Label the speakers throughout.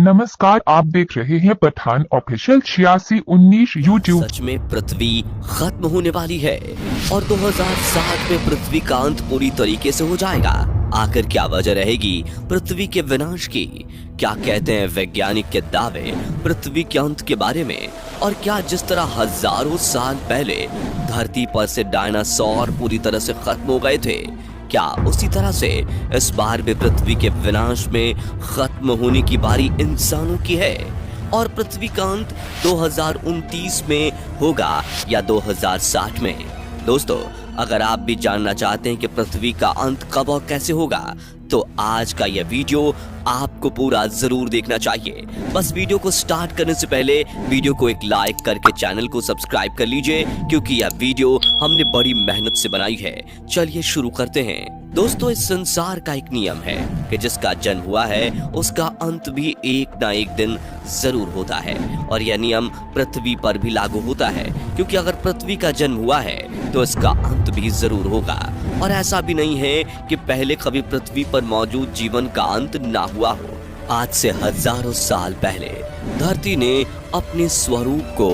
Speaker 1: नमस्कार, आप देख रहे हैं पठान ऑफिशियल 8619 यूट्यूब।
Speaker 2: सच में पृथ्वी खत्म होने वाली है और 2060 में पृथ्वी का अंत पूरी तरीके से हो जाएगा। आखिर क्या वजह रहेगी पृथ्वी के विनाश की? क्या कहते हैं वैज्ञानिक के दावे पृथ्वी के अंत के बारे में? और क्या जिस तरह हजारों साल पहले धरती पर से डायनासोर पूरी तरह से खत्म हो गए थे, क्या उसी तरह से इस बार भी पृथ्वी के विनाश में खत्म होने की बारी इंसानों की है? और पृथ्वी का अंत 2029 में होगा या 2060 में? दोस्तों, अगर आप भी जानना चाहते हैं कि पृथ्वी का अंत कब और कैसे होगा, तो आज का यह वीडियो आपको पूरा जरूर देखना चाहिए। बस वीडियो को स्टार्ट करने से पहले वीडियो को एक लाइक करके चैनल को सब्सक्राइब कर लीजिए, क्योंकि यह वीडियो हमने बड़ी मेहनत से बनाई है। चलिए शुरू करते हैं। दोस्तों, इस संसार का एक नियम है कि जिसका जन्म हुआ है उसका अंत भी एक ना एक दिन जरूर होता है, और यह नियम पृथ्वी पर भी लागू होता है, क्योंकि अगर पृथ्वी का जन्म हुआ है तो इसका अंत भी जरूर होगा। और ऐसा भी नहीं है कि पहले कभी पृथ्वी पर मौजूद जीवन का अंत ना हुआ हो। आज से हजारों साल पहले धरती ने अपने स्वरूप को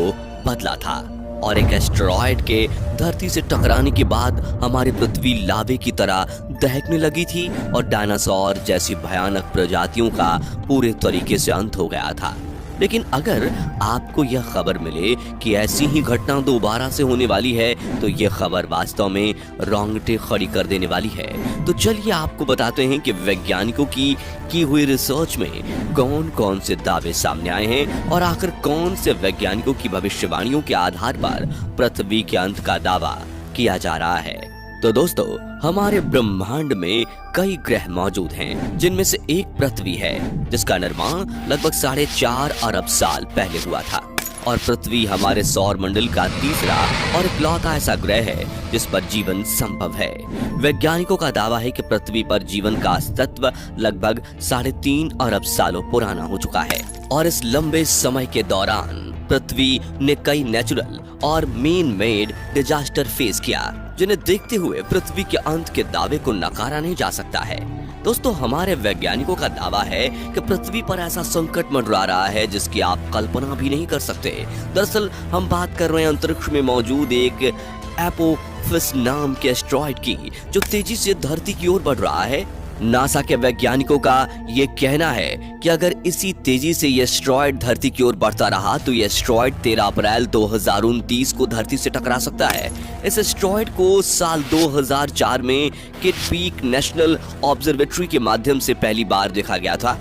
Speaker 2: बदला था और एक एस्टेरॉयड के धरती से टकराने के बाद हमारी पृथ्वी लावे की तरह दहकने लगी थी और डायनासोर जैसी भयानक प्रजातियों का पूरे तरीके से अंत हो गया था। लेकिन अगर आपको यह खबर मिले कि ऐसी ही घटना दोबारा से होने वाली है, तो यह खबर वास्तव में रोंगटे खड़ी कर देने वाली है। तो चलिए आपको बताते हैं कि वैज्ञानिकों की हुई रिसर्च में कौन कौन से दावे सामने आए हैं और आखिर कौन से वैज्ञानिकों की भविष्यवाणियों के आधार पर पृथ्वी के अंत का दावा किया जा रहा है। तो दोस्तों, हमारे ब्रह्मांड में कई ग्रह मौजूद हैं, जिनमें से एक पृथ्वी है, जिसका निर्माण लगभग 4.5 अरब साल पहले हुआ था। और पृथ्वी हमारे सौर मंडल का तीसरा और इकलौता ऐसा ग्रह है जिस पर जीवन संभव है। वैज्ञानिकों का दावा है कि पृथ्वी पर जीवन का अस्तित्व लगभग 3.5 अरब सालों पुराना हो चुका है, और इस लंबे समय के दौरान पृथ्वी ने कई नेचुरल और मैन मेड डिजास्टर फेस किया, जिन्हें देखते हुए पृथ्वी के अंत के दावे को नकारा नहीं जा सकता है। दोस्तों, हमारे वैज्ञानिकों का दावा है कि पृथ्वी पर ऐसा संकट मंडरा रहा है जिसकी आप कल्पना भी नहीं कर सकते। दरअसल हम बात कर रहे हैं अंतरिक्ष में मौजूद एक एपोफिस नाम के एस्टेरॉयड की, जो तेजी से धरती की ओर बढ़ रहा है। नासा के वैज्ञानिकों का ये कहना है कि अगर इसी तेजी से ये एस्टेरॉयड धरती की ओर बढ़ता रहा तो ये एस्टेरॉयड 13 अप्रैल 2029 को धरती से टकरा सकता है। इस एस्टेरॉयड को साल 2004 में किट पीक नेशनल ऑब्जर्वेटरी के माध्यम से पहली बार देखा गया था।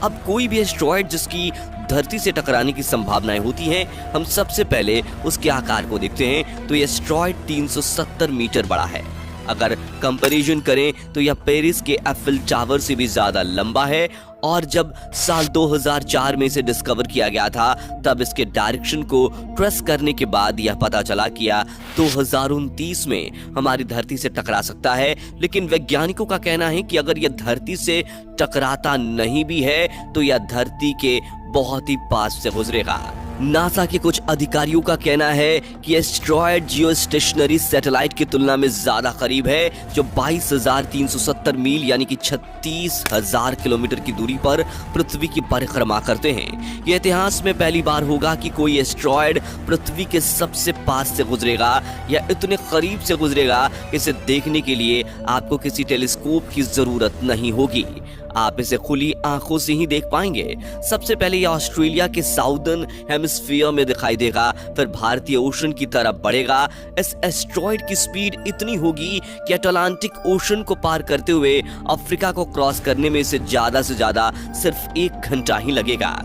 Speaker 2: अब कोई भी एस्टेरॉयड जिसकी धरती से टकराने की संभावनाएं होती हैं, हम सबसे पहले उसके आकार को देखते हैं, तो ये एस्टेरॉयड 370 मीटर बड़ा है। अगर कंपैरिजन करें तो यह पेरिस के एफिल टावर से भी ज्यादा लंबा है, और जब साल 2004 में इसे डिस्कवर किया गया था, तब इसके डायरेक्शन को ट्रेस करने के बाद यह पता चला कि यह 2029 में हमारी धरती से टकरा सकता है। लेकिन वैज्ञानिकों का कहना है कि अगर यह धरती से टकराता नहीं भी है तो यह धरती के बहुत ही पास से गुजरेगा। नासा के कुछ अधिकारियों का कहना है कि एस्टेरॉयड जियोस्टेशनरी सैटेलाइट की तुलना में ज्यादा करीब है, जो 22,370 मील यानी कि 36,000 किलोमीटर की दूरी पर पृथ्वी की परिक्रमा करते हैं। यह इतिहास में पहली बार होगा कि कोई एस्टेरॉयड पृथ्वी के सबसे पास से गुजरेगा या इतने करीब से गुजरेगा। इसे देखने के लिए आपको किसी टेलीस्कोप की जरूरत नहीं होगी, आप इसे खुली आंखों से ही देख पाएंगे। सबसे पहले यह ऑस्ट्रेलिया के साउदर्न हेमिस्फीयर में दिखाई देगा, फिर भारतीय ओशन की तरफ बढ़ेगा। इस एस्टेरॉयड की स्पीड इतनी होगी कि अटलांटिक ओशन को पार करते हुए अफ्रीका को क्रॉस करने में इसे ज्यादा से ज्यादा सिर्फ 1 घंटा ही लगेगा।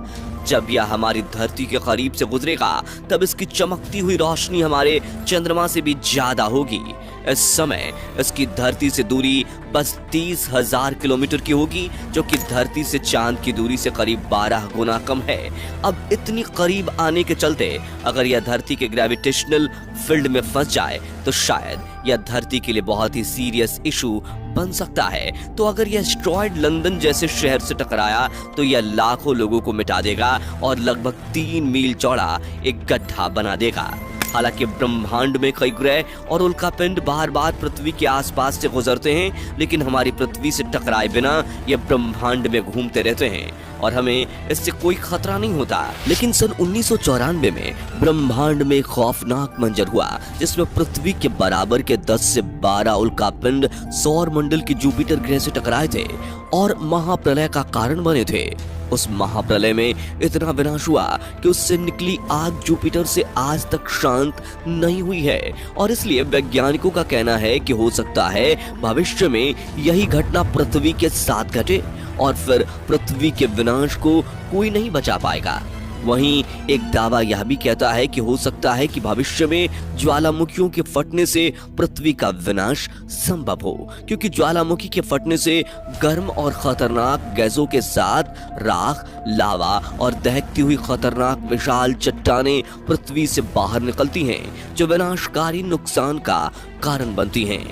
Speaker 2: जब यह हमारी धरती के करीब से गुजरेगा तब इसकी चमकती हुई रोशनी हमारे चंद्रमा से भी ज्यादा होगी। इस समय इसकी धरती से दूरी बस 30,000 किलोमीटर की होगी, जो कि धरती से चांद की दूरी से करीब 12 गुना कम है। अब इतनी करीब आने के चलते अगर यह धरती के ग्रेविटेशनल फील्ड में फंस जाए तो शायद यह धरती के लिए बहुत ही सीरियस इशू बन सकता है। तो अगर यह एस्टेरॉयड लंदन जैसे शहर से टकराया तो यह लाखों लोगों को मिटा देगा और लगभग 3 मील चौड़ा एक गड्ढा बना देगा। हालांकि ब्रह्मांड में कई ग्रह और उल्कापिंड बार बार पृथ्वी के आसपास से गुजरते हैं, लेकिन हमारी पृथ्वी से टकराए बिना ये ब्रह्मांड में घूमते रहते हैं और हमें इससे कोई खतरा नहीं होता। लेकिन सन 1994 में ब्रह्मांड में खौफनाक मंजर हुआ, जिसमें पृथ्वी के बराबर के 10 से 12 उल्कापिंड सौर मंडल के जुपिटर ग्रह से टकराए थे और महाप्रलय का कारण बने थे। उस महाप्रलय में इतना विनाश हुआ कि उससे निकली आग जुपिटर से आज तक शांत नहीं हुई है और इसलिए वैज्ञानिकों का कहना है कि हो सकता है भविष्य में यही घटना पृथ्वी के साथ घटे और फिर पृथ्वी के विनाश को कोई नहीं बचा पाएगा। वहीं एक दावा यह भी कहता है कि हो सकता है कि भविष्य में ज्वालामुखियों के फटने से पृथ्वी का विनाश संभव हो, क्योंकि ज्वालामुखी के फटने से गर्म और खतरनाक गैसों के साथ राख, लावा और दहकती हुई खतरनाक विशाल चट्टानें पृथ्वी से बाहर निकलती हैं, जो विनाशकारी नुकसान का कारण बनती हैं।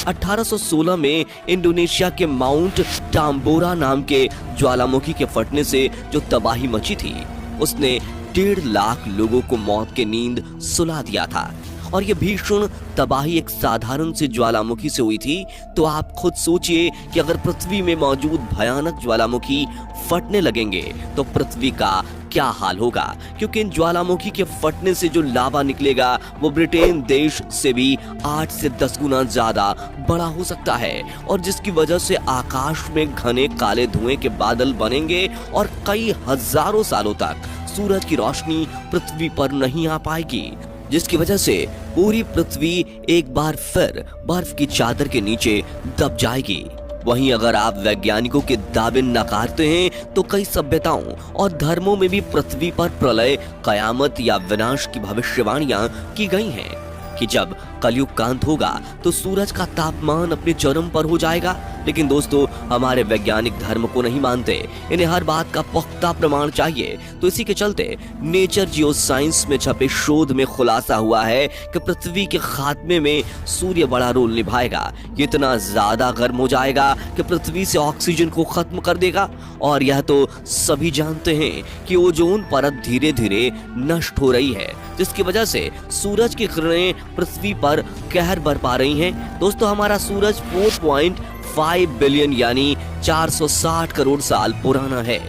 Speaker 2: 1816 में इंडोनेशिया के माउंट टाम्बोरा नाम के ज्वालामुखी के फटने से जो तबाही मची थी, उसने 1.5 लाख लोगों को मौत की नींद सुला दिया था। और यह भीषण तबाही एक साधारण से ज्वालामुखी से हुई थी, तो आप खुद सोचिए कि अगर पृथ्वी में मौजूद भयानक ज्वालामुखी फटने लगेंगे तो पृथ्वी का क्या हाल होगा, क्योंकि इन ज्वालामुखी के फटने से जो लावा निकलेगा वो ब्रिटेन देश से भी 8 से 10 गुना ज्यादा बड़ा हो सकता है और जिसकी वजह से आकाश में घने काले धुएं के बादल बनेंगे और कई हजारों सालों तक सूरज की रोशनी पृथ्वी पर नहीं आ पाएगी, जिसकी वजह से पूरी पृथ्वी एक बार फिर बर्फ की चादर के नीचे दब जाएगी। वहीं अगर आप वैज्ञानिकों के दावे नकारते हैं तो कई सभ्यताओं और धर्मों में भी पृथ्वी पर प्रलय, कयामत या विनाश की भविष्यवाणियां की गई हैं कि जब कलयुग का अंत होगा तो सूरज का तापमान अपने चरम पर हो जाएगा। लेकिन दोस्तों, हमारे वैज्ञानिक धर्म को नहीं मानते, इन्हें हर बात का पुख्ता प्रमाण चाहिए। तो इसी के चलते नेचर जियो साइंस में छपे शोध में खुलासा हुआ है कि पृथ्वी के खात्मे में सूर्य बड़ा रोल निभाएगा। ये इतना ज्यादा गर्म हो जाएगा कि पृथ्वी से ऑक्सीजन को खत्म कर देगा और यह तो सभी जानते हैं कि ओजोन परत धीरे धीरे नष्ट हो रही है, जिसकी वजह से सूरज की किरणें पृथ्वी पर कहर बरपा रही हैं। दोस्तों, हमारा सूरज 4.5 बिलियन यानी 460 करोड़ साल पुराना है।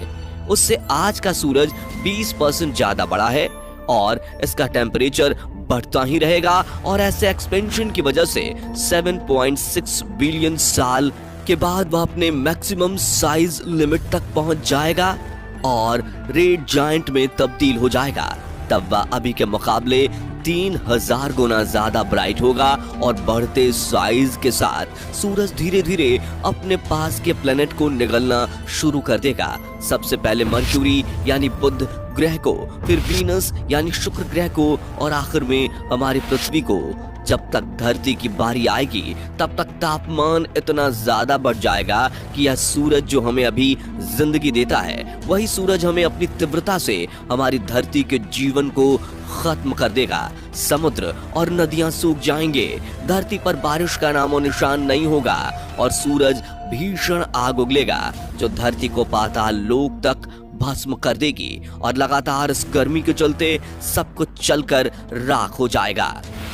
Speaker 2: उससे आज का सूरज 20% ज्यादा बड़ा है और इसका टेम्परेचर बढ़ता ही रहेगा और ऐसे एक्सपेंशन की वजह से 7.6 बिलियन साल के बाद वह अपने मैक्सिमम साइज लिमिट तक पहुंच जाएगा और रेड जायंट में तब्दील हो जाएगा। तब वह अभी के मुकाबले 3000 गुना ज्यादा ब्राइट होगा और बढ़ते साइज के साथ सूरज धीरे धीरे अपने पास के प्लेनेट को निगलना शुरू कर देगा। सबसे पहले मर्क्यूरी यानी बुध ग्रह को, फिर वीनस यानी शुक्र ग्रह को और आखिर में हमारी पृथ्वी को। जब तक धरती की बारी आएगी तब तक तापमान इतना ज्यादा बढ़ जाएगा कि यह सूरज जो हमें अभी जिंदगी देता है, वही सूरज हमें अपनी तीव्रता से हमारी धरती के जीवन को खत्म कर देगा। समुद्र और नदियां सूख जाएंगे, धरती पर बारिश का नामो निशान नहीं होगा और सूरज भीषण आग उगलेगा जो धरती को पाताल लोक तक भस्म कर देगी और लगातार इस गर्मी के चलते सब कुछ चलकर राख हो जाएगा।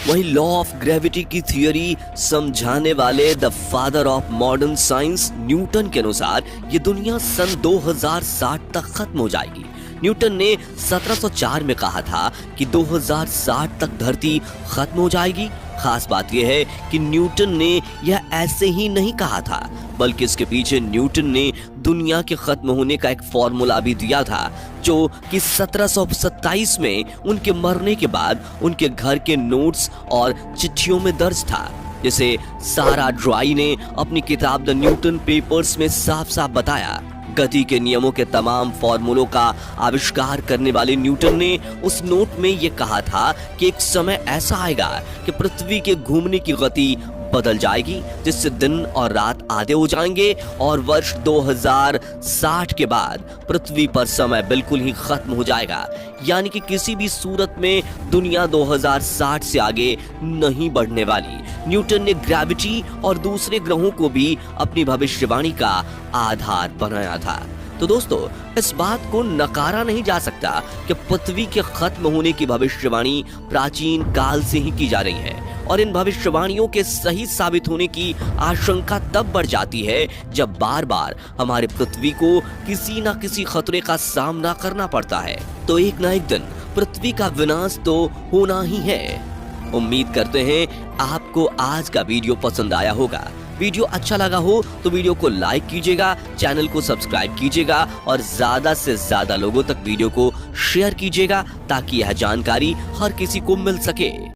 Speaker 2: वहीं लॉ ऑफ ग्रेविटी की थियरी समझाने वाले the father of modern science Newton के अनुसार ये दुनिया सन 2060 तक खत्म हो जाएगी। न्यूटन ने 1704 में कहा था कि 2060 तक धरती खत्म हो जाएगी। खास बात यह है कि न्यूटन ने यह ऐसे ही नहीं कहा था, बल्कि इसके पीछे न्यूटन ने दुनिया के खत्म होने का एक फॉर्मूला भी दिया था, जो कि 1727 में उनके मरने के बाद उनके घर के नोट्स और चिट्ठियों में दर्ज था, जिसे सारा ड्राई ने अपनी किताब द न्यूटन पेपर्स में साफ साफ बताया। गति के नियमों के तमाम फॉर्मूलों का आविष्कार करने वाले न्यूटन ने उस नोट में ये कहा था कि एक समय ऐसा आएगा कि पृथ्वी के घूमने की गति बदल जाएगी, जिससे दिन और रात आधे हो जाएंगे और वर्ष 2060 के बाद पृथ्वी पर समय बिल्कुल ही खत्म हो जाएगा। यानी कि किसी भी सूरत में दुनिया 2060 से आगे नहीं बढ़ने वाली। न्यूटन ने ग्रेविटी और दूसरे ग्रहों को भी अपनी भविष्यवाणी का आधार बनाया था। तो दोस्तों, इस बात को नकारा नहीं जा सकता कि पृथ्वी के खत्म होने की भविष्यवाणी प्राचीन काल से ही की जा रही है, और इन भविष्यवाणियों के सही साबित होने की आशंका तब बढ़ जाती है जब बार बार हमारे पृथ्वी को किसी न किसी खतरे का सामना करना पड़ता है। तो एक ना एक दिन पृथ्वी का विनाश तो होना ही है। उम्मीद करते हैं आपको आज का वीडियो पसंद आया होगा। वीडियो अच्छा लगा हो तो वीडियो को लाइक कीजिएगा, चैनल को सब्सक्राइब कीजिएगा और ज्यादा से ज्यादा लोगों तक वीडियो को शेयर कीजिएगा ताकि यह जानकारी हर किसी को मिल सके।